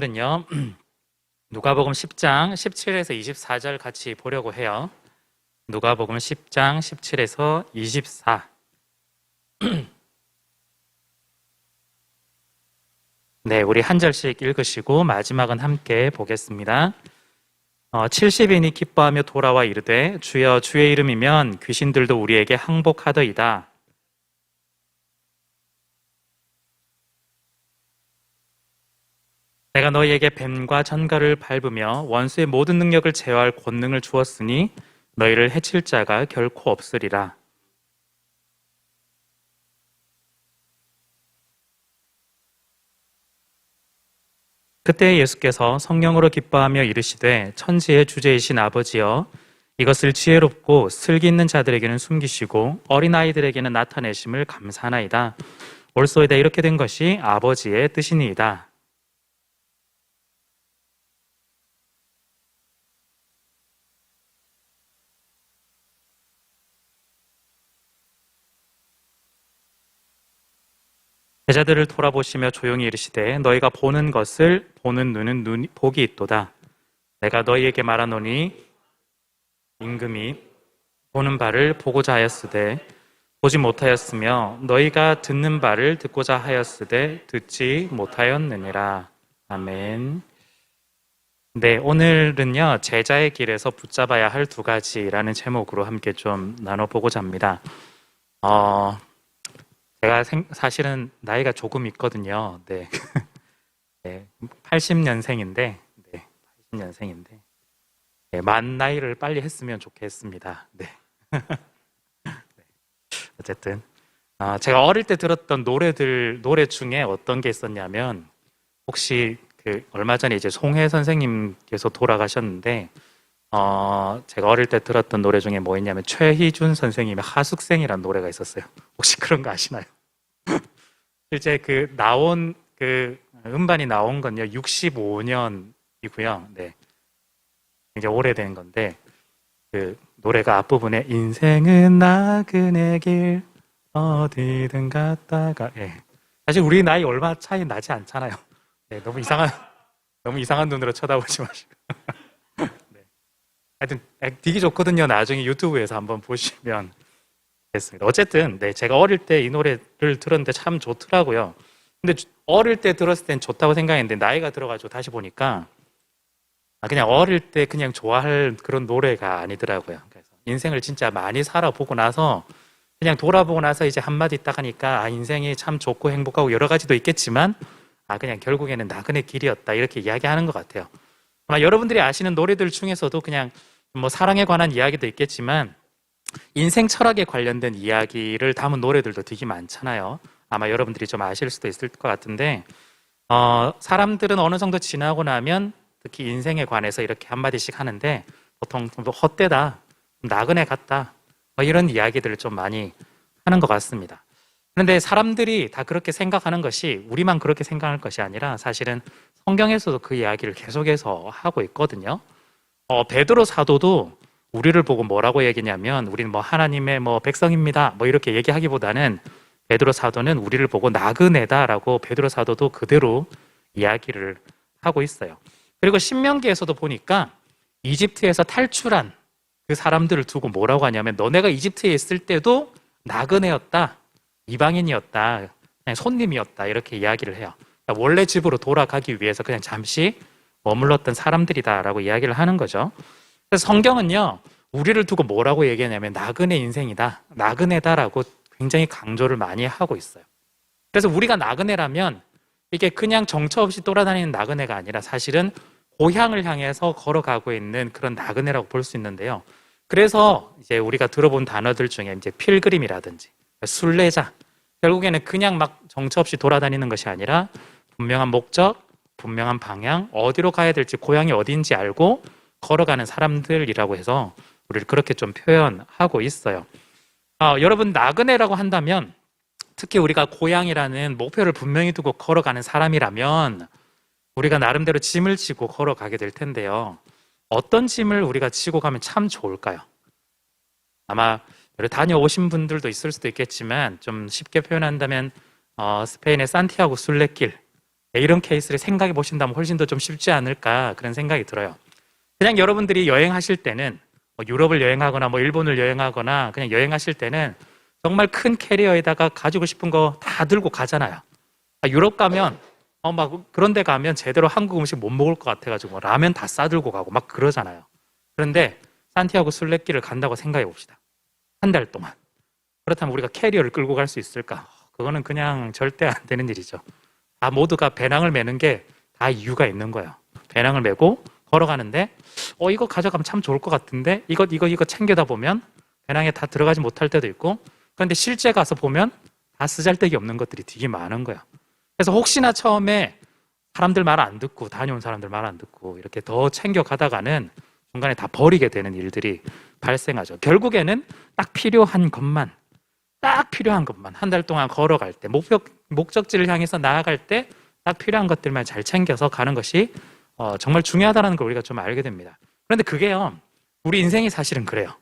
오늘은요, 누가복음 10장 17에서 24절 같이 보려고 해요. 누가복음 10장 17에서 24. 네, 우리 한 절씩 읽으시고 마지막은 함께 보겠습니다. 70인이 기뻐하며 돌아와 이르되 주여 주의 이름이면 귀신들도 우리에게 항복하더이다. 내가 너희에게 뱀과 전갈을 밟으며 원수의 모든 능력을 제어할 권능을 주었으니 너희를 해칠 자가 결코 없으리라. 그때 예수께서 성령으로 기뻐하며 이르시되 천지의 주제이신 아버지여 이것을 지혜롭고 슬기 있는 자들에게는 숨기시고 어린아이들에게는 나타내심을 감사하나이다. 옳소이다. 이렇게 된 것이 아버지의 뜻이니이다. 제자들을 돌아보시며 조용히 이르시되 너희가 보는 것을 보는 눈은 복이 있도다. 내가 너희에게 말하노니 임금이 보는 바를 보고자 하였으되 보지 못하였으며 너희가 듣는 바를 듣고자 하였으되 듣지 못하였느니라. 아멘. 네, 오늘은요 제자의 길에서 붙잡아야 할 두 가지라는 제목으로 함께 좀 나눠보고자 합니다. 제가 사실은 나이가 조금 있거든요. 네. 네, 80년생인데, 네, 80년생인데, 네, 만 나이를 빨리 했으면 좋겠습니다. 네. 네. 어쨌든, 제가 어릴 때 들었던 노래 중에 어떤 게 있었냐면, 혹시 얼마 전에 이제 송혜 선생님께서 돌아가셨는데, 제가 어릴 때 들었던 노래 중에 뭐 있냐면 최희준 선생님의 하숙생이라는 노래가 있었어요. 혹시 그런 거 아시나요? 실제 음반이 나온 건요 65년이고요. 네, 굉장히 오래된 건데 그 노래가 앞부분에 인생은 나그네 길 어디든 갔다가 사실 우리 나이 얼마 차이 나지 않잖아요. 네, 너무 이상한 눈으로 쳐다보지 마시고. 하여튼 되게 좋거든요. 나중에 유튜브에서 한번 보시면 됐습니다. 어쨌든 제가 어릴 때 이 노래를 들었는데 참 좋더라고요. 근데 어릴 때 들었을 땐 좋다고 생각했는데 나이가 들어가지고 다시 보니까 그냥 어릴 때 그냥 좋아할 그런 노래가 아니더라고요. 그래서 인생을 진짜 많이 살아보고 나서 그냥 돌아보고 나서 이제 한마디 딱 하니까 인생이 참 좋고 행복하고 여러 가지도 있겠지만 그냥 결국에는 나그네 길이었다 이렇게 이야기하는 것 같아요. 아마 여러분들이 아시는 노래들 중에서도 그냥 뭐 사랑에 관한 이야기도 있겠지만 인생 철학에 관련된 이야기를 담은 노래들도 되게 많잖아요. 아마 여러분들이 좀 아실 수도 있을 것 같은데 사람들은 어느 정도 지나고 나면 특히 인생에 관해서 이렇게 한마디씩 하는데 보통 좀 헛되다, 나그네 같다 뭐 이런 이야기들을 좀 많이 하는 것 같습니다. 그런데 사람들이 다 그렇게 생각하는 것이 우리만 그렇게 생각할 것이 아니라 사실은 성경에서도 그 이야기를 계속해서 하고 있거든요. 베드로 사도도 우리를 보고 뭐라고 얘기냐면 우리는 뭐 하나님의 뭐 백성입니다 뭐 이렇게 얘기하기보다는 베드로 사도는 우리를 보고 나그네다라고 베드로 사도도 그대로 이야기를 하고 있어요. 그리고 신명기에서도 보니까 이집트에서 탈출한 그 사람들을 두고 뭐라고 하냐면 너네가 이집트에 있을 때도 나그네였다, 이방인이었다, 그냥 손님이었다 이렇게 이야기를 해요. 그러니까 원래 집으로 돌아가기 위해서 그냥 잠시 머물렀던 사람들이다라고 이야기를 하는 거죠. 그래서 성경은요 우리를 두고 뭐라고 얘기하냐면 나그네 인생이다, 나그네다라고 굉장히 강조를 많이 하고 있어요. 그래서 우리가 나그네라면 이게 그냥 정처 없이 돌아다니는 나그네가 아니라 사실은 고향을 향해서 걸어가고 있는 그런 나그네라고 볼 수 있는데요. 그래서 이제 우리가 들어본 단어들 중에 이제 필그림이라든지 순례자, 결국에는 그냥 막 정처 없이 돌아다니는 것이 아니라 분명한 목적, 분명한 방향, 어디로 가야 될지 고향이 어디인지 알고 걸어가는 사람들이라고 해서 우리를 그렇게 좀 표현하고 있어요. 여러분 나그네라고 한다면 특히 우리가 고향이라는 목표를 분명히 두고 걸어가는 사람이라면 우리가 나름대로 짐을 지고 걸어가게 될 텐데요. 어떤 짐을 우리가 지고 가면 참 좋을까요? 아마 다녀오신 분들도 있을 수도 있겠지만 좀 쉽게 표현한다면 스페인의 산티아고 순례길 이런 케이스를 생각해 보신다면 훨씬 더 좀 쉽지 않을까 그런 생각이 들어요. 그냥 여러분들이 여행하실 때는 뭐 유럽을 여행하거나 뭐 일본을 여행하거나 그냥 여행하실 때는 정말 큰 캐리어에다가 가지고 싶은 거 다 들고 가잖아요. 유럽 가면 막 그런 데 가면 제대로 한국 음식 못 먹을 것 같아가지고 라면 다 싸들고 가고 막 그러잖아요. 그런데 산티아고 순례길을 간다고 생각해 봅시다. 한 달 동안. 그렇다면 우리가 캐리어를 끌고 갈 수 있을까? 그거는 그냥 절대 안 되는 일이죠. 다 모두가 배낭을 메는 게 다 이유가 있는 거예요. 배낭을 메고 걸어가는데 이거 가져가면 참 좋을 것 같은데 이거 챙겨다 보면 배낭에 다 들어가지 못할 때도 있고 그런데 실제 가서 보면 다 쓰잘데기 없는 것들이 되게 많은 거예요. 그래서 혹시나 처음에 사람들 말 안 듣고 다녀온 사람들 말 안 듣고 이렇게 더 챙겨가다가는 중간에 다 버리게 되는 일들이 발생하죠. 결국에는 딱 필요한 것만 한 달 동안 걸어갈 때 목적지를 향해서 나아갈 때 딱 필요한 것들만 잘 챙겨서 가는 것이 정말 중요하다는 걸 우리가 좀 알게 됩니다. 그런데 그게요, 우리 인생이 사실은 그래요.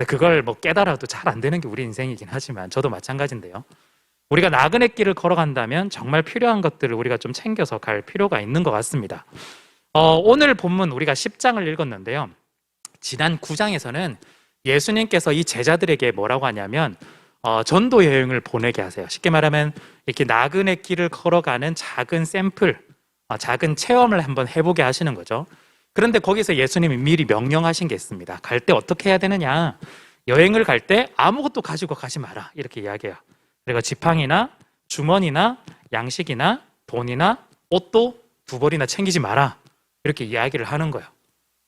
그걸 뭐 깨달아도 잘 안 되는 게 우리 인생이긴 하지만 저도 마찬가지인데요. 우리가 나그네 길을 걸어간다면 정말 필요한 것들을 우리가 좀 챙겨서 갈 필요가 있는 것 같습니다. 오늘 본문 우리가 10장을 읽었는데요. 지난 9장에서는 예수님께서 이 제자들에게 뭐라고 하냐면 전도 여행을 보내게 하세요. 쉽게 말하면 이렇게 나그네 길을 걸어가는 작은 샘플, 작은 체험을 한번 해보게 하시는 거죠. 그런데 거기서 예수님이 미리 명령하신 게 있습니다. 갈 때 어떻게 해야 되느냐? 여행을 갈 때 아무것도 가지고 가지 마라 이렇게 이야기해요. 그리고 지팡이나 주머니나 양식이나 돈이나 옷도 두 벌이나 챙기지 마라 이렇게 이야기를 하는 거예요.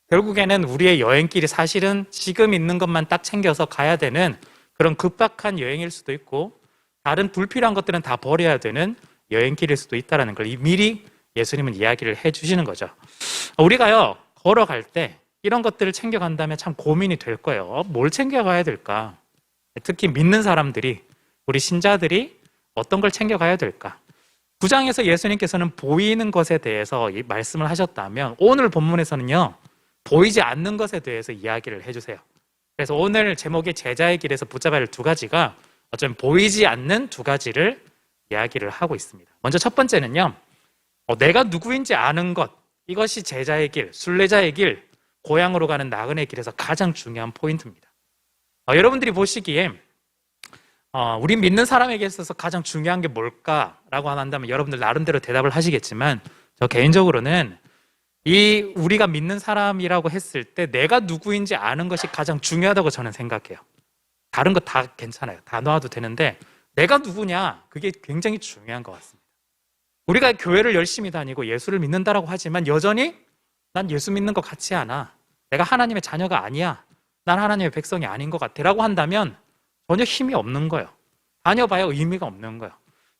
결국에는 우리의 여행길이 사실은 지금 있는 것만 딱 챙겨서 가야 되는 그런 급박한 여행일 수도 있고 다른 불필요한 것들은 다 버려야 되는 여행길일 수도 있다는 걸 미리 예수님은 이야기를 해주시는 거죠. 우리가요 걸어갈 때 이런 것들을 챙겨간다면 참 고민이 될 거예요. 뭘 챙겨가야 될까? 특히 믿는 사람들이 우리 신자들이 어떤 걸 챙겨가야 될까? 9장에서 예수님께서는 보이는 것에 대해서 말씀을 하셨다면 오늘 본문에서는요 보이지 않는 것에 대해서 이야기를 해주세요. 그래서 오늘 제목이 제자의 길에서 붙잡아야 할 두 가지가 어쩌면 보이지 않는 두 가지를 이야기를 하고 있습니다. 먼저 첫 번째는요 내가 누구인지 아는 것, 이것이 제자의 길, 순례자의 길, 고향으로 가는 나그네 길에서 가장 중요한 포인트입니다. 여러분들이 보시기에 우리 믿는 사람에게 있어서 가장 중요한 게 뭘까라고 한다면 여러분들 나름대로 대답을 하시겠지만 저 개인적으로는 우리가 믿는 사람이라고 했을 때 내가 누구인지 아는 것이 가장 중요하다고 저는 생각해요. 다른 거 다 괜찮아요. 다 놔도 되는데 내가 누구냐 그게 굉장히 중요한 것 같습니다. 우리가 교회를 열심히 다니고 예수를 믿는다라고 하지만 여전히 난 예수 믿는 것 같지 않아. 내가 하나님의 자녀가 아니야. 난 하나님의 백성이 아닌 것 같아 라고 한다면 전혀 힘이 없는 거예요. 다녀봐야 의미가 없는 거예요.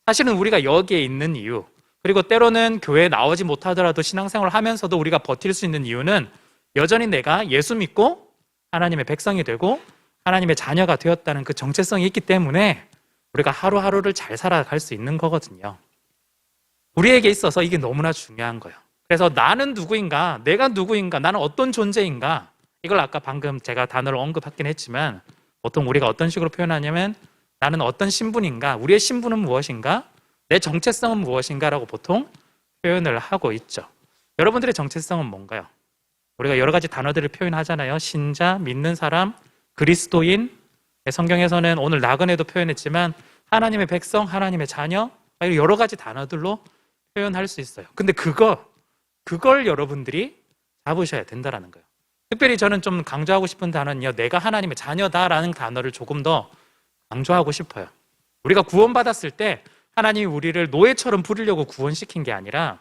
사실은 우리가 여기에 있는 이유, 그리고 때로는 교회에 나오지 못하더라도 신앙생활을 하면서도 우리가 버틸 수 있는 이유는 여전히 내가 예수 믿고 하나님의 백성이 되고 하나님의 자녀가 되었다는 그 정체성이 있기 때문에 우리가 하루하루를 잘 살아갈 수 있는 거거든요. 우리에게 있어서 이게 너무나 중요한 거예요. 그래서 나는 누구인가, 내가 누구인가, 나는 어떤 존재인가, 이걸 아까 방금 제가 단어를 언급하긴 했지만 보통 우리가 어떤 식으로 표현하냐면 나는 어떤 신분인가, 우리의 신분은 무엇인가, 내 정체성은 무엇인가라고 보통 표현을 하고 있죠. 여러분들의 정체성은 뭔가요? 우리가 여러 가지 단어들을 표현하잖아요. 신자, 믿는 사람, 그리스도인, 성경에서는 오늘 나그네도 표현했지만 하나님의 백성, 하나님의 자녀, 여러 가지 단어들로 표현할 수 있어요. 근데 그걸 여러분들이 잡으셔야 된다는 거예요. 특별히 저는 좀 강조하고 싶은 단어는요, 내가 하나님의 자녀다라는 단어를 조금 더 강조하고 싶어요. 우리가 구원받았을 때 하나님이 우리를 노예처럼 부리려고 구원시킨 게 아니라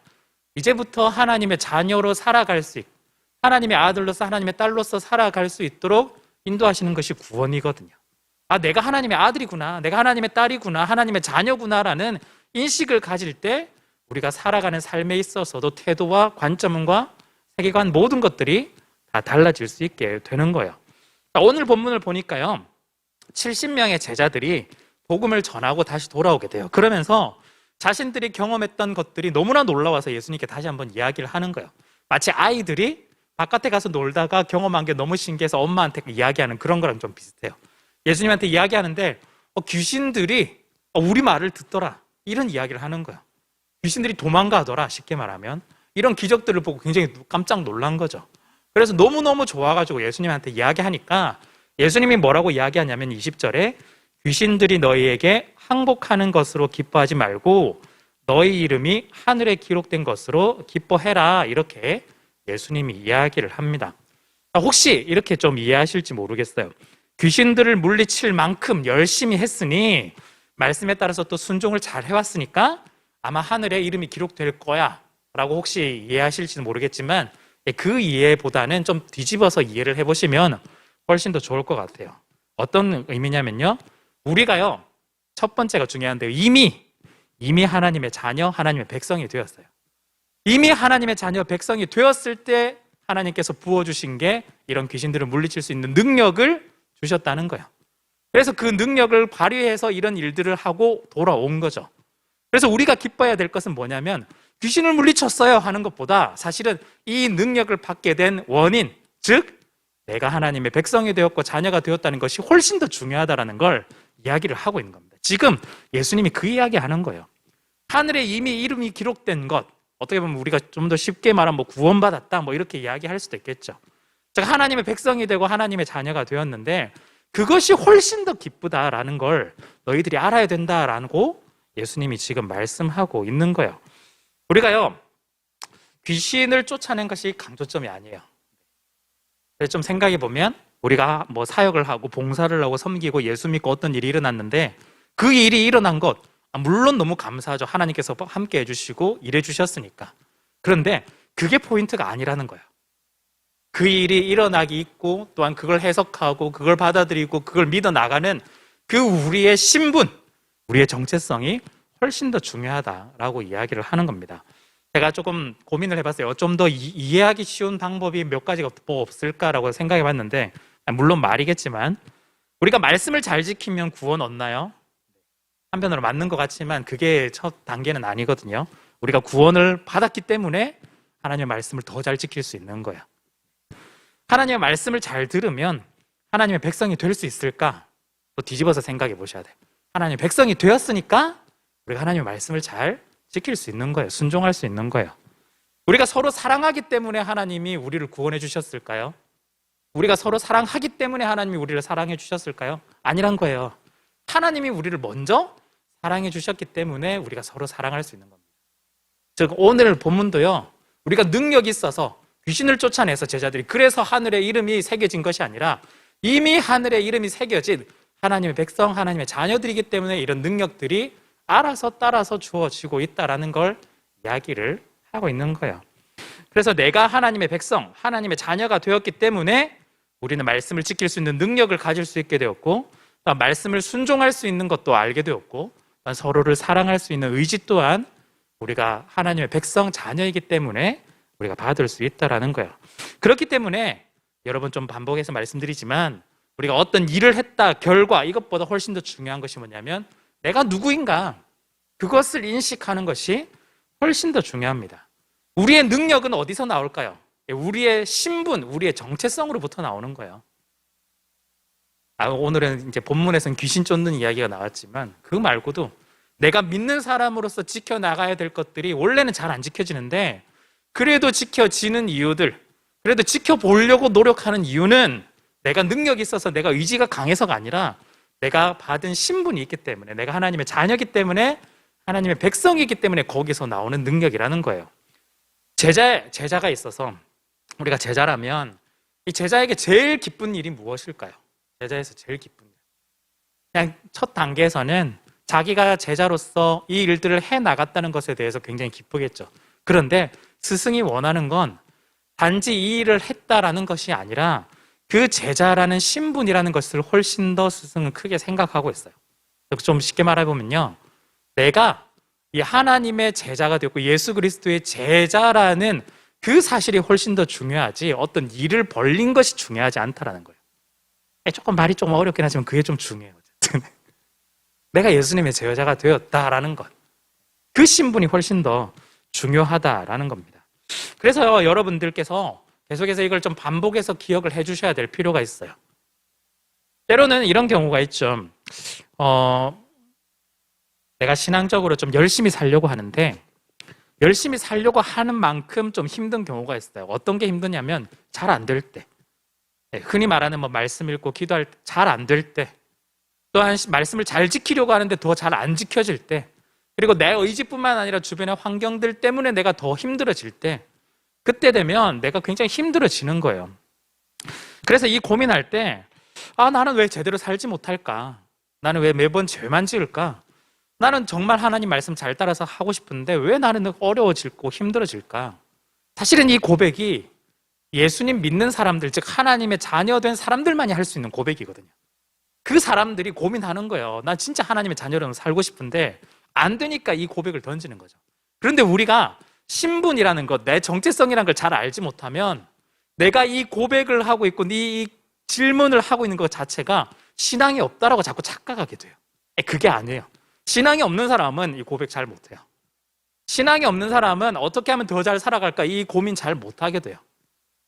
이제부터 하나님의 자녀로 살아갈 수 있고 하나님의 아들로서 하나님의 딸로서 살아갈 수 있도록 인도하시는 것이 구원이거든요. 내가 하나님의 아들이구나, 내가 하나님의 딸이구나, 하나님의 자녀구나라는 인식을 가질 때 우리가 살아가는 삶에 있어서도 태도와 관점과 세계관 모든 것들이 다 달라질 수 있게 되는 거예요. 오늘 본문을 보니까요 70명의 제자들이 복음을 전하고 다시 돌아오게 돼요. 그러면서 자신들이 경험했던 것들이 너무나 놀라워서 예수님께 다시 한번 이야기를 하는 거예요. 마치 아이들이 바깥에 가서 놀다가 경험한 게 너무 신기해서 엄마한테 이야기하는 그런 거랑 좀 비슷해요. 예수님한테 이야기하는데 귀신들이 우리 말을 듣더라 이런 이야기를 하는 거예요. 귀신들이 도망가더라, 쉽게 말하면. 이런 기적들을 보고 굉장히 깜짝 놀란 거죠. 그래서 너무너무 좋아가지고 예수님한테 이야기하니까 예수님이 뭐라고 이야기하냐면 20절에 귀신들이 너희에게 항복하는 것으로 기뻐하지 말고 너희 이름이 하늘에 기록된 것으로 기뻐해라, 이렇게 예수님이 이야기를 합니다. 혹시 이렇게 좀 이해하실지 모르겠어요. 귀신들을 물리칠 만큼 열심히 했으니 말씀에 따라서 또 순종을 잘 해왔으니까 아마 하늘에 이름이 기록될 거야 라고 혹시 이해하실지는 모르겠지만 그 이해보다는 좀 뒤집어서 이해를 해보시면 훨씬 더 좋을 것 같아요. 어떤 의미냐면요, 우리가요, 첫 번째가 중요한데요, 이미 하나님의 자녀, 하나님의 백성이 되었어요. 이미 하나님의 자녀, 백성이 되었을 때 하나님께서 부어주신 게 이런 귀신들을 물리칠 수 있는 능력을 주셨다는 거예요. 그래서 그 능력을 발휘해서 이런 일들을 하고 돌아온 거죠. 그래서 우리가 기뻐해야 될 것은 뭐냐면 귀신을 물리쳤어요 하는 것보다 사실은 이 능력을 받게 된 원인, 즉 내가 하나님의 백성이 되었고 자녀가 되었다는 것이 훨씬 더 중요하다는 걸 이야기를 하고 있는 겁니다. 지금 예수님이 그 이야기 하는 거예요. 하늘에 이미 이름이 기록된 것, 어떻게 보면 우리가 좀 더 쉽게 말하면 뭐 구원받았다 뭐 이렇게 이야기할 수도 있겠죠. 즉 하나님의 백성이 되고 하나님의 자녀가 되었는데 그것이 훨씬 더 기쁘다라는 걸 너희들이 알아야 된다라고 예수님이 지금 말씀하고 있는 거예요. 우리가요, 귀신을 쫓아낸 것이 강조점이 아니에요. 그래서 좀 생각해 보면 우리가 뭐 사역을 하고 봉사를 하고 섬기고 예수 믿고 어떤 일이 일어났는데 그 일이 일어난 것, 물론 너무 감사하죠. 하나님께서 함께 해주시고 일해 주셨으니까. 그런데 그게 포인트가 아니라는 거예요. 그 일이 일어나기 있고 또한 그걸 해석하고 그걸 받아들이고 그걸 믿어 나가는 그 우리의 신분, 우리의 정체성이 훨씬 더 중요하다라고 이야기를 하는 겁니다. 제가 조금 고민을 해봤어요. 좀 더 이해하기 쉬운 방법이 몇 가지가 뭐 없을까라고 생각해 봤는데, 물론 말이겠지만 우리가 말씀을 잘 지키면 구원 얻나요? 한편으로 맞는 것 같지만 그게 첫 단계는 아니거든요. 우리가 구원을 받았기 때문에 하나님의 말씀을 더 잘 지킬 수 있는 거예요. 하나님의 말씀을 잘 들으면 하나님의 백성이 될 수 있을까? 또 뒤집어서 생각해 보셔야 돼요. 하나님의 백성이 되었으니까 우리가 하나님의 말씀을 잘 지킬 수 있는 거예요. 순종할 수 있는 거예요. 우리가 서로 사랑하기 때문에 하나님이 우리를 구원해 주셨을까요? 우리가 서로 사랑하기 때문에 하나님이 우리를 사랑해 주셨을까요? 아니란 거예요. 하나님이 우리를 먼저 사랑해 주셨기 때문에 우리가 서로 사랑할 수 있는 겁니다. 즉 오늘 본문도요, 우리가 능력이 있어서 귀신을 쫓아내서 제자들이 그래서 하늘의 이름이 새겨진 것이 아니라 이미 하늘의 이름이 새겨진 하나님의 백성, 하나님의 자녀들이기 때문에 이런 능력들이 알아서 따라서 주어지고 있다는 걸 이야기를 하고 있는 거예요. 그래서 내가 하나님의 백성, 하나님의 자녀가 되었기 때문에 우리는 말씀을 지킬 수 있는 능력을 가질 수 있게 되었고, 말씀을 순종할 수 있는 것도 알게 되었고, 서로를 사랑할 수 있는 의지 또한 우리가 하나님의 백성, 자녀이기 때문에 우리가 받을 수 있다는 거예요. 그렇기 때문에 여러분 좀 반복해서 말씀드리지만 우리가 어떤 일을 했다 결과 이것보다 훨씬 더 중요한 것이 뭐냐면 내가 누구인가, 그것을 인식하는 것이 훨씬 더 중요합니다. 우리의 능력은 어디서 나올까요? 우리의 신분, 우리의 정체성으로부터 나오는 거예요. 오늘은 이제 본문에서는 귀신 쫓는 이야기가 나왔지만 그 말고도 내가 믿는 사람으로서 지켜나가야 될 것들이 원래는 잘 안 지켜지는데 그래도 지켜지는 이유들, 그래도 지켜보려고 노력하는 이유는 내가 능력이 있어서 내가 의지가 강해서가 아니라 내가 받은 신분이 있기 때문에, 내가 하나님의 자녀이기 때문에, 하나님의 백성이기 때문에 거기서 나오는 능력이라는 거예요. 제자가 있어서 우리가 제자라면 이 제자에게 제일 기쁜 일이 무엇일까요? 제자에서 제일 기쁜 일. 그냥 첫 단계에서는 자기가 제자로서 이 일들을 해나갔다는 것에 대해서 굉장히 기쁘겠죠. 그런데 스승이 원하는 건 단지 이 일을 했다라는 것이 아니라 그 제자라는 신분이라는 것을 훨씬 더 스승은 크게 생각하고 있어요. 좀 쉽게 말해보면요, 내가 이 하나님의 제자가 되었고 예수 그리스도의 제자라는 그 사실이 훨씬 더 중요하지 어떤 일을 벌린 것이 중요하지 않다라는 거예요. 조금 말이 좀 어렵긴 하지만 그게 좀 중요해요. 내가 예수님의 제자가 되었다라는 것, 그 신분이 훨씬 더 중요하다라는 겁니다. 그래서 여러분들께서 계속해서 이걸 좀 반복해서 기억을 해주셔야 될 필요가 있어요. 때로는 이런 경우가 있죠. 내가 신앙적으로 좀 열심히 살려고 하는데 열심히 살려고 하는 만큼 좀 힘든 경우가 있어요. 어떤 게 힘드냐면 잘 안 될 때, 흔히 말하는 뭐 말씀 읽고 기도할 때 잘 안 될 때, 또한 말씀을 잘 지키려고 하는데 더 잘 안 지켜질 때, 그리고 내 의지뿐만 아니라 주변의 환경들 때문에 내가 더 힘들어질 때, 그때 되면 내가 굉장히 힘들어지는 거예요. 그래서 이 고민할 때, 나는 왜 제대로 살지 못할까? 나는 왜 매번 죄만 지을까? 나는 정말 하나님 말씀 잘 따라서 하고 싶은데 왜 나는 어려워질고 힘들어질까? 사실은 이 고백이 예수님 믿는 사람들, 즉 하나님의 자녀된 사람들만이 할 수 있는 고백이거든요. 그 사람들이 고민하는 거예요. 난 진짜 하나님의 자녀로 살고 싶은데 안 되니까 이 고백을 던지는 거죠. 그런데 우리가 신분이라는 것, 내 정체성이라는 걸 잘 알지 못하면 내가 이 고백을 하고 있고 이 질문을 하고 있는 것 자체가 신앙이 없다라고 자꾸 착각하게 돼요. 그게 아니에요. 신앙이 없는 사람은 이 고백 잘 못해요. 신앙이 없는 사람은 어떻게 하면 더 잘 살아갈까 이 고민 잘 못하게 돼요.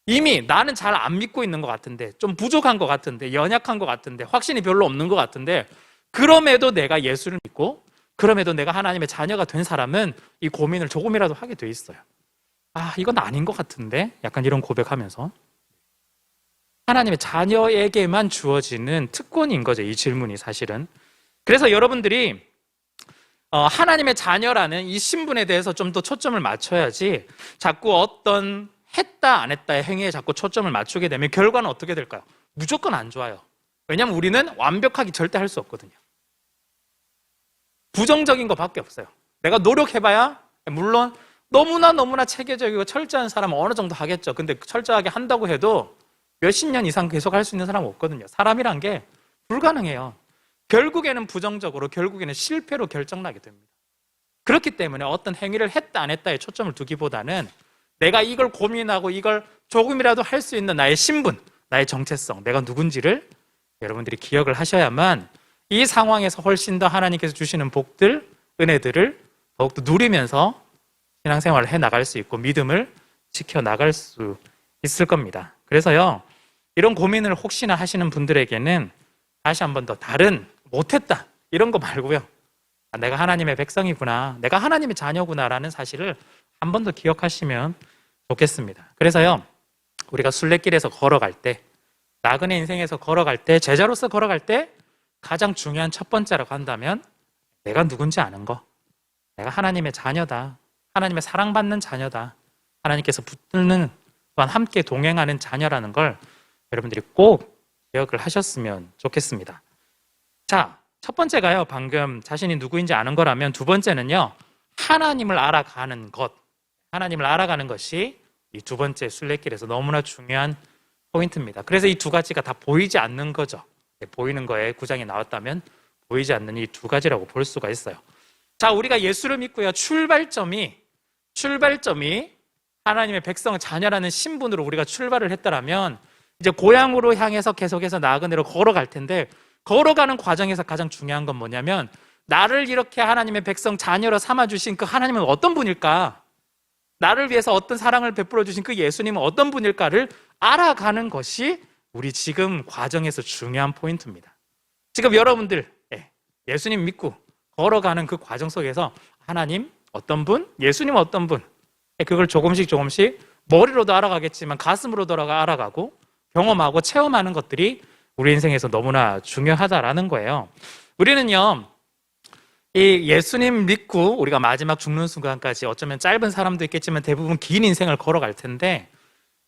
이미 나는 잘 안 믿고 있는 것 같은데, 좀 부족한 것 같은데, 연약한 것 같은데, 확신이 별로 없는 것 같은데, 그럼에도 내가 예수를 믿고 그럼에도 내가 하나님의 자녀가 된 사람은 이 고민을 조금이라도 하게 돼 있어요. 이건 아닌 것 같은데? 약간 이런 고백하면서 하나님의 자녀에게만 주어지는 특권인 거죠, 이 질문이 사실은. 그래서 여러분들이 하나님의 자녀라는 이 신분에 대해서 좀 더 초점을 맞춰야지, 자꾸 어떤 했다 안 했다의 행위에 자꾸 초점을 맞추게 되면 결과는 어떻게 될까요? 무조건 안 좋아요. 왜냐하면 우리는 완벽하게 절대 할 수 없거든요. 부정적인 것밖에 없어요. 내가 노력해봐야, 물론 너무나 체계적이고 철저한 사람은 어느 정도 하겠죠. 근데 철저하게 한다고 해도 몇십 년 이상 계속 할 수 있는 사람은 없거든요. 사람이란 게 불가능해요. 결국에는 부정적으로, 결국에는 실패로 결정나게 됩니다. 그렇기 때문에 어떤 행위를 했다 안 했다에 초점을 두기보다는 내가 이걸 고민하고 이걸 조금이라도 할 수 있는 나의 신분, 나의 정체성, 내가 누군지를 여러분들이 기억을 하셔야만 이 상황에서 훨씬 더 하나님께서 주시는 복들, 은혜들을 더욱더 누리면서 신앙생활을 해나갈 수 있고 믿음을 지켜나갈 수 있을 겁니다. 그래서요, 이런 고민을 혹시나 하시는 분들에게는 다시 한 번 더 다른, 못했다 이런 거 말고요, 내가 하나님의 백성이구나, 내가 하나님의 자녀구나라는 사실을 한 번 더 기억하시면 좋겠습니다. 그래서요, 우리가 순례길에서 걸어갈 때, 나그네 인생에서 걸어갈 때, 제자로서 걸어갈 때 가장 중요한 첫 번째라고 한다면 내가 누군지 아는 거, 내가 하나님의 자녀다, 하나님의 사랑받는 자녀다, 하나님께서 붙드는 또한 함께 동행하는 자녀라는 걸 여러분들이 꼭 기억을 하셨으면 좋겠습니다. 자, 첫 번째가요, 방금 자신이 누구인지 아는 거라면, 두 번째는요, 하나님을 알아가는 것, 하나님을 알아가는 것이 이 두 번째 순례길에서 너무나 중요한 포인트입니다. 그래서 이 두 가지가 다 보이지 않는 거죠. 보이는 거에 구장이 나왔다면 보이지 않는 이 두 가지라고 볼 수가 있어요. 자, 우리가 예수를 믿고요, 출발점이 하나님의 백성 자녀라는 신분으로 우리가 출발을 했다라면 이제 고향으로 향해서 계속해서 나그네로 걸어갈 텐데, 걸어가는 과정에서 가장 중요한 건 뭐냐면, 나를 이렇게 하나님의 백성 자녀로 삼아주신 그 하나님은 어떤 분일까? 나를 위해서 어떤 사랑을 베풀어 주신 그 예수님은 어떤 분일까를 알아가는 것이 우리 지금 과정에서 중요한 포인트입니다. 지금 여러분들 예수님 믿고 걸어가는 그 과정 속에서 하나님 어떤 분, 예수님 어떤 분, 그걸 조금씩 머리로도 알아가겠지만 가슴으로도 알아가고 경험하고 체험하는 것들이 우리 인생에서 너무나 중요하다라는 거예요. 우리는요, 이 예수님 믿고 우리가 마지막 죽는 순간까지, 어쩌면 짧은 사람도 있겠지만 대부분 긴 인생을 걸어갈 텐데,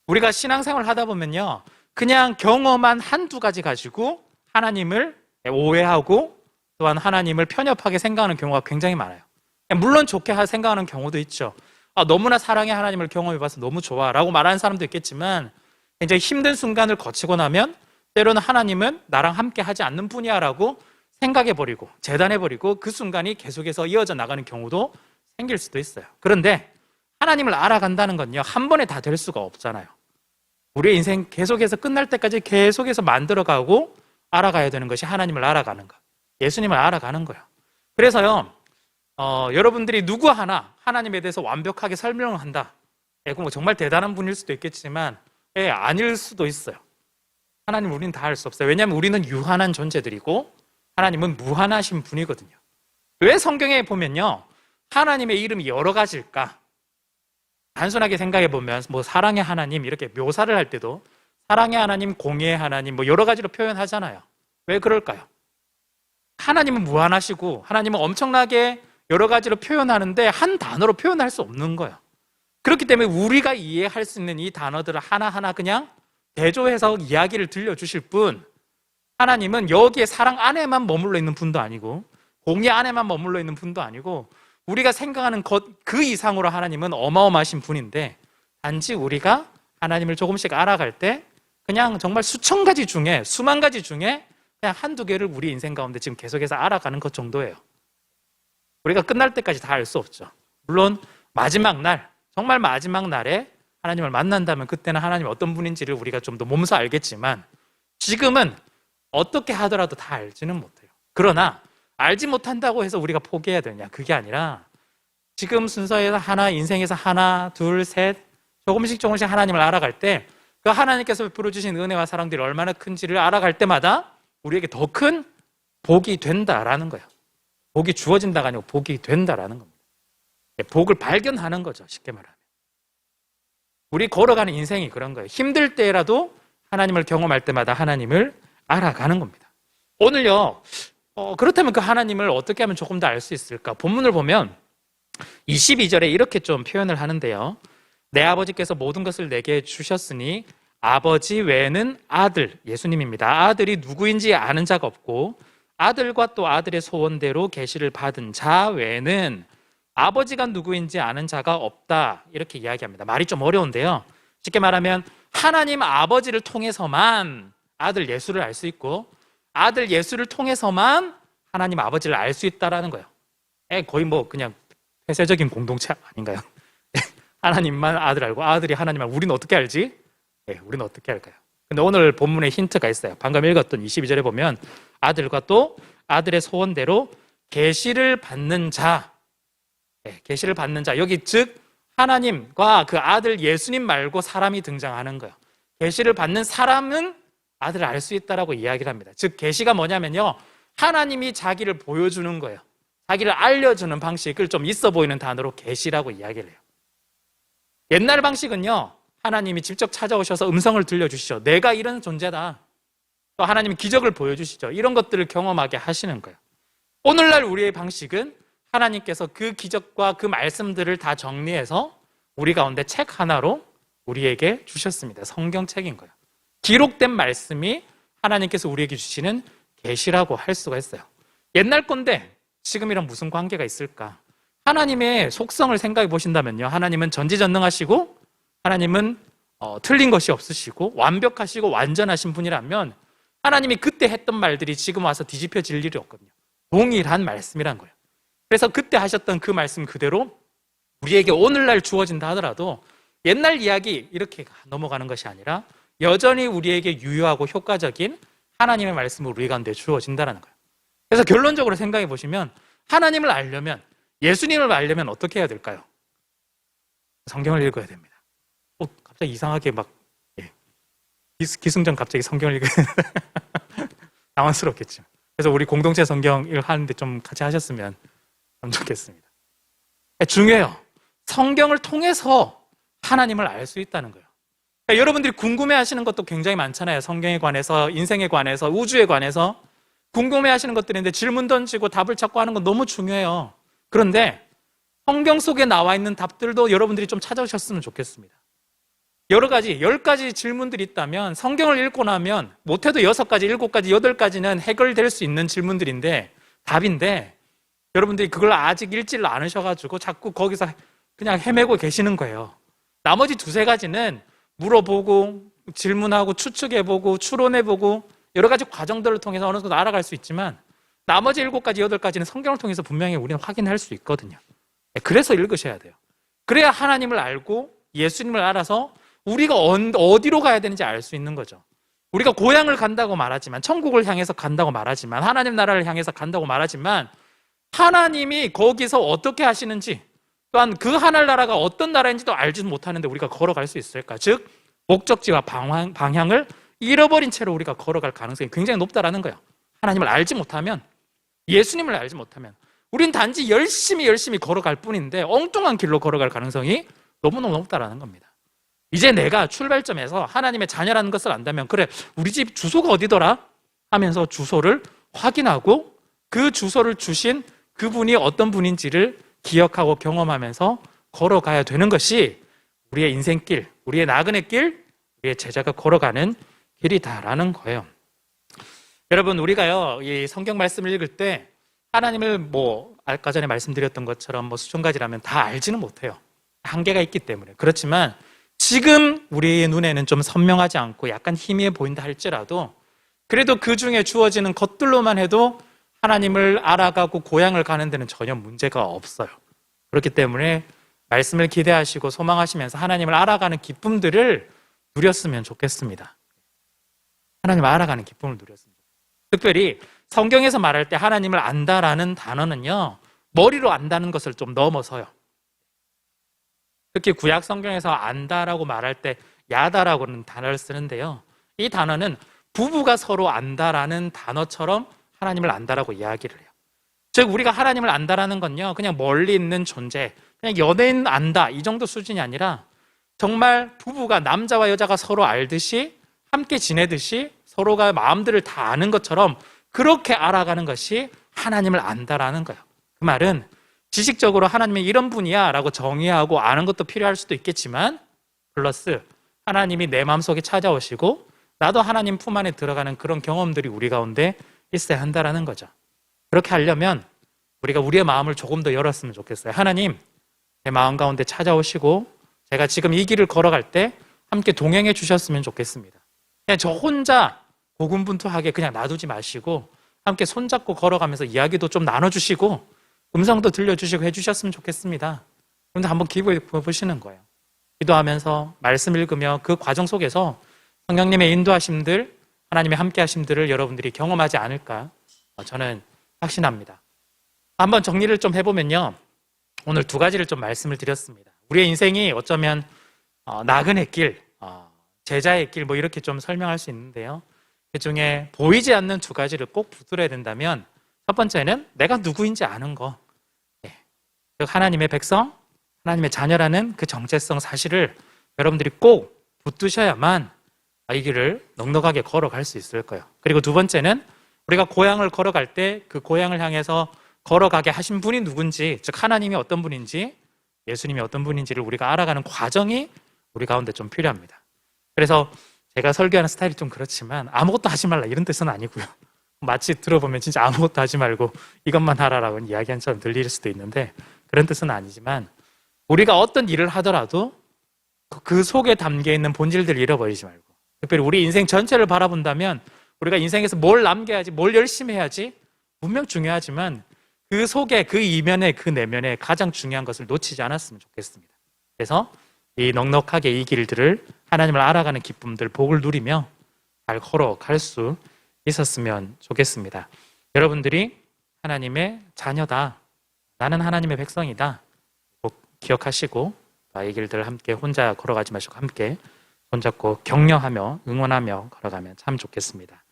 우리가 신앙생활을 하다 보면요, 그냥 경험한 한두 가지 가지고 하나님을 오해하고 또한 하나님을 편협하게 생각하는 경우가 굉장히 많아요. 물론 좋게 생각하는 경우도 있죠. 너무나 사랑의 하나님을 경험해봐서 너무 좋아 라고 말하는 사람도 있겠지만, 굉장히 힘든 순간을 거치고 나면 때로는 하나님은 나랑 함께 하지 않는 분이야 라고 생각해버리고 재단해버리고 그 순간이 계속해서 이어져 나가는 경우도 생길 수도 있어요. 그런데 하나님을 알아간다는 건요, 한 번에 다 될 수가 없잖아요. 우리의 인생 계속해서 끝날 때까지 계속해서 만들어가고 알아가야 되는 것이 하나님을 알아가는 것, 예수님을 알아가는 거예요. 그래서요, 여러분들이 누구 하나 하나님에 대해서 완벽하게 설명을 한다, 뭐 정말 대단한 분일 수도 있겠지만 아닐 수도 있어요. 하나님 우리는 다 할 수 없어요. 왜냐하면 우리는 유한한 존재들이고 하나님은 무한하신 분이거든요. 왜 성경에 보면요, 하나님의 이름이 여러 가지일까? 단순하게 생각해 보면 뭐 사랑의 하나님 이렇게 묘사를 할 때도 사랑의 하나님, 공의의 하나님 뭐 여러 가지로 표현하잖아요. 왜 그럴까요? 하나님은 무한하시고 하나님은 엄청나게 여러 가지로 표현하는데 한 단어로 표현할 수 없는 거예요. 그렇기 때문에 우리가 이해할 수 있는 이 단어들을 하나하나 그냥 대조해서 이야기를 들려주실 뿐, 하나님은 여기에 사랑 안에만 머물러 있는 분도 아니고 공의 안에만 머물러 있는 분도 아니고 우리가 생각하는 것 그 이상으로 하나님은 어마어마하신 분인데, 단지 우리가 하나님을 조금씩 알아갈 때 그냥 정말 수천 가지 중에 수만 가지 중에 그냥 한두 개를 우리 인생 가운데 지금 계속해서 알아가는 것 정도예요. 우리가 끝날 때까지 다 알 수 없죠. 물론 마지막 날, 정말 마지막 날에 하나님을 만난다면 그때는 하나님이 어떤 분인지를 우리가 좀 더 몸소 알겠지만, 지금은 어떻게 하더라도 다 알지는 못해요. 그러나 알지 못한다고 해서 우리가 포기해야 되냐, 그게 아니라 지금 순서에서 하나, 인생에서 하나, 둘, 셋 조금씩 하나님을 알아갈 때 그 하나님께서 베풀어 주신 은혜와 사랑들이 얼마나 큰지를 알아갈 때마다 우리에게 더 큰 복이 된다라는 거예요. 복이 주어진다가 아니고 복이 된다라는 겁니다. 복을 발견하는 거죠, 쉽게 말하면. 우리 걸어가는 인생이 그런 거예요. 힘들 때라도 하나님을 경험할 때마다 하나님을 알아가는 겁니다. 오늘요, 그렇다면 그 하나님을 어떻게 하면 조금 더 알 수 있을까? 본문을 보면 22절에 이렇게 좀 표현을 하는데요. 내 아버지께서 모든 것을 내게 주셨으니 아버지 외에는 아들, 예수님입니다. 아들이 누구인지 아는 자가 없고 아들과 또 아들의 소원대로 계시를 받은 자 외에는 아버지가 누구인지 아는 자가 없다, 이렇게 이야기합니다. 말이 좀 어려운데요, 쉽게 말하면 하나님 아버지를 통해서만 아들 예수를 알 수 있고 아들 예수를 통해서만 하나님 아버지를 알 수 있다라는 거예요. 거의 뭐 그냥 폐쇄적인 공동체 아닌가요? 하나님만 아들 알고 아들이 하나님 알고 우리는 어떻게 알지? 우리는 어떻게 할까요? 근데 오늘 본문에 힌트가 있어요. 방금 읽었던 22절에 보면 아들과 또 아들의 소원대로 계시를 받는 자, 계시를 받는 자, 여기 즉 하나님과 그 아들 예수님 말고 사람이 등장하는 거예요. 계시를 받는 사람은 아들을 알 수 있다라고 이야기를 합니다. 즉 계시가 뭐냐면요, 하나님이 자기를 보여주는 거예요. 자기를 알려주는 방식을 좀 있어 보이는 단어로 계시라고 이야기를 해요. 옛날 방식은요, 하나님이 직접 찾아오셔서 음성을 들려주시죠. 내가 이런 존재다. 또 하나님이 기적을 보여주시죠. 이런 것들을 경험하게 하시는 거예요. 오늘날 우리의 방식은 하나님께서 그 기적과 그 말씀들을 다 정리해서 우리 가운데 책 하나로 우리에게 주셨습니다. 성경책인 거예요. 기록된 말씀이 하나님께서 우리에게 주시는 계시라고 할 수가 있어요. 옛날 건데 지금이랑 무슨 관계가 있을까? 하나님의 속성을 생각해 보신다면요, 하나님은 전지전능하시고 하나님은 틀린 것이 없으시고 완벽하시고 완전하신 분이라면 하나님이 그때 했던 말들이 지금 와서 뒤집혀질 일이 없거든요. 동일한 말씀이란 거예요. 그래서 그때 하셨던 그 말씀 그대로 우리에게 오늘날 주어진다 하더라도 옛날 이야기 이렇게 넘어가는 것이 아니라 여전히 우리에게 유효하고 효과적인 하나님의 말씀을 우리 가운데 주어진다는 거예요. 그래서 결론적으로 생각해 보시면 하나님을 알려면, 예수님을 알려면 어떻게 해야 될까요? 성경을 읽어야 됩니다. 갑자기 이상하게 막 기승전 갑자기 성경을 읽어야 당황스럽겠죠. 그래서 우리 공동체 성경을 하는데 좀 같이 하셨으면 참 좋겠습니다. 중요해요. 성경을 통해서 하나님을 알 수 있다는 거예요. 그러니까 여러분들이 궁금해하시는 것도 굉장히 많잖아요. 성경에 관해서, 인생에 관해서, 우주에 관해서 궁금해하시는 것들인데 질문 던지고 답을 찾고 하는 건 너무 중요해요. 그런데 성경 속에 나와 있는 답들도 여러분들이 좀 찾아오셨으면 좋겠습니다. 여러 가지, 10가지 질문들이 있다면 성경을 읽고 나면 못해도 6가지, 7가지, 8가지는 해결될 수 있는 질문들인데, 답인데 여러분들이 그걸 아직 읽지를 않으셔가지고 자꾸 거기서 그냥 헤매고 계시는 거예요. 나머지 2-3가지는 물어보고 질문하고 추측해보고 추론해보고 여러 가지 과정들을 통해서 어느 정도 알아갈 수 있지만 나머지 7가지, 8가지는 성경을 통해서 분명히 우리는 확인할 수 있거든요. 그래서 읽으셔야 돼요. 그래야 하나님을 알고 예수님을 알아서 우리가 어디로 가야 되는지 알 수 있는 거죠. 우리가 고향을 간다고 말하지만, 천국을 향해서 간다고 말하지만, 하나님 나라를 향해서 간다고 말하지만 하나님이 거기서 어떻게 하시는지, 또한 그 하늘나라가 어떤 나라인지도 알지 못하는데 우리가 걸어갈 수 있을까? 즉 목적지와 방향을 잃어버린 채로 우리가 걸어갈 가능성이 굉장히 높다라는 거예요. 하나님을 알지 못하면, 예수님을 알지 못하면 우린 단지 열심히 걸어갈 뿐인데 엉뚱한 길로 걸어갈 가능성이 너무너무 높다라는 겁니다. 이제 내가 출발점에서 하나님의 자녀라는 것을 안다면, 그래, 우리 집 주소가 어디더라? 하면서 주소를 확인하고 그 주소를 주신 그분이 어떤 분인지를 기억하고 경험하면서 걸어가야 되는 것이 우리의 인생길, 우리의 나그네 길, 우리의 제자가 걸어가는 길이다라는 거예요. 여러분, 우리가요, 이 성경 말씀을 읽을 때 하나님을 아까 전에 말씀드렸던 것처럼 수천 가지라면 다 알지는 못해요. 한계가 있기 때문에. 그렇지만 지금 우리의 눈에는 좀 선명하지 않고 약간 희미해 보인다 할지라도 그래도 그 중에 주어지는 것들로만 해도 하나님을 알아가고 고향을 가는 데는 전혀 문제가 없어요. 그렇기 때문에 말씀을 기대하시고 소망하시면서 하나님을 알아가는 기쁨들을 누렸으면 좋겠습니다. 하나님을 알아가는 기쁨을 누렸으면 좋겠습니다. 특별히 성경에서 말할 때 하나님을 안다라는 단어는요, 머리로 안다는 것을 좀 넘어서요. 특히 구약 성경에서 안다라고 말할 때 야다라고는 단어를 쓰는데요, 이 단어는 부부가 서로 안다라는 단어처럼 하나님을 안다라고 이야기를 해요. 즉 우리가 하나님을 안다라는 건요, 그냥 멀리 있는 존재, 그냥 연예인 안다 이 정도 수준이 아니라 정말 부부가, 남자와 여자가 서로 알듯이 함께 지내듯이 서로가 마음들을 다 아는 것처럼 그렇게 알아가는 것이 하나님을 안다라는 거예요. 그 말은 지식적으로 하나님이 이런 분이야 라고 정의하고 아는 것도 필요할 수도 있겠지만 플러스 하나님이 내 마음속에 찾아오시고 나도 하나님 품 안에 들어가는 그런 경험들이 우리 가운데 있어야 한다라는 거죠. 그렇게 하려면 우리가 우리의 마음을 조금 더 열었으면 좋겠어요. 하나님, 내 마음 가운데 찾아오시고 제가 지금 이 길을 걸어갈 때 함께 동행해 주셨으면 좋겠습니다. 그냥 저 혼자 고군분투하게 그냥 놔두지 마시고 함께 손잡고 걸어가면서 이야기도 좀 나눠주시고 음성도 들려주시고 해주셨으면 좋겠습니다. 그런데 한번 기도해 보시는 거예요. 기도하면서 말씀 읽으며 그 과정 속에서 성령님의 인도하심들, 하나님의 함께 하심들을 여러분들이 경험하지 않을까 저는 확신합니다. 한번 정리를 좀 해보면요, 오늘 두 가지를 좀 말씀을 드렸습니다. 우리의 인생이 어쩌면 나그네 길, 제자의 길 이렇게 좀 설명할 수 있는데요, 그 중에 보이지 않는 두 가지를 꼭 붙들어야 된다면 첫 번째는 내가 누구인지 아는 거, 즉 하나님의 백성, 하나님의 자녀라는 그 정체성 사실을 여러분들이 꼭 붙드셔야만 이 길을 넉넉하게 걸어갈 수 있을 거예요. 그리고 두 번째는 우리가 고향을 걸어갈 때 그 고향을 향해서 걸어가게 하신 분이 누군지, 즉 하나님이 어떤 분인지, 예수님이 어떤 분인지를 우리가 알아가는 과정이 우리 가운데 좀 필요합니다. 그래서 제가 설교하는 스타일이 좀 그렇지만 아무것도 하지 말라 이런 뜻은 아니고요. 마치 들어보면 진짜 아무것도 하지 말고 이것만 하라라고 이야기한 처럼 들릴 수도 있는데 그런 뜻은 아니지만 우리가 어떤 일을 하더라도 그 속에 담겨 있는 본질들을 잃어버리지 말고, 특별히 우리 인생 전체를 바라본다면 우리가 인생에서 뭘 남겨야지, 뭘 열심히 해야지 분명 중요하지만 그 속에, 그 이면에, 그 내면에 가장 중요한 것을 놓치지 않았으면 좋겠습니다. 그래서 이 넉넉하게 이 길들을 하나님을 알아가는 기쁨들, 복을 누리며 잘 걸어갈 수 있었으면 좋겠습니다. 여러분들이 하나님의 자녀다, 나는 하나님의 백성이다, 꼭 기억하시고 이 길들을 함께 혼자 걸어가지 마시고 함께 손잡고 격려하며 응원하며 걸어가면 참 좋겠습니다.